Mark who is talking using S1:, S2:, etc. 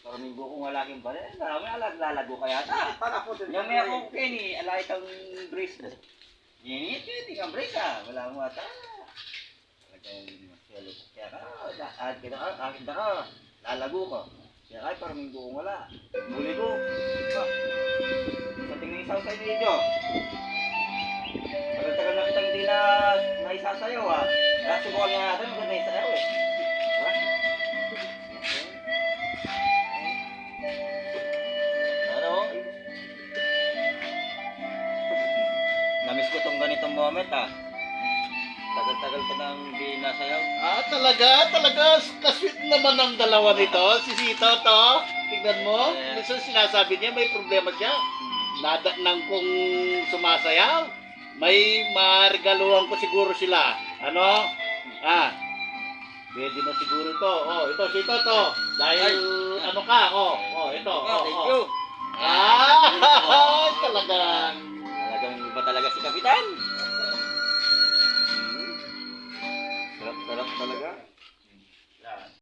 S1: Karaming buko nga laging bala. Marami lalago kaya ta.
S2: Para po din.
S1: Yung may ako kini, alay itong brace. Yan ang brace ah. Wala mo ata. Kaya ka, akin na ka. Lalago ka. Kaya kahit karaming buko wala. Buli ko. Sa tingin isaw sa inyo. Tagal-tagal na kitang hindi na naisasayaw ah. Kaya subukan nga natin, maganda isayaw eh. Diba? Ano? Namiss ko tong ganitong moment ah. Tagal-tagal ko nang hindi nasayaw.
S3: Talaga, kasweet naman ang dalawa nito. Si Sito to, tignan mo. Minsan sinasabi niya may problema siya. Nada nang kung sumasayaw, may maregaluhan ko siguro sila. Ano? Pwede na siguro to. Oh, ito, Sito to. Dahil ano ka, ito.
S1: Thank you.
S3: Talagang
S1: Talagang iba talaga si Kapitan.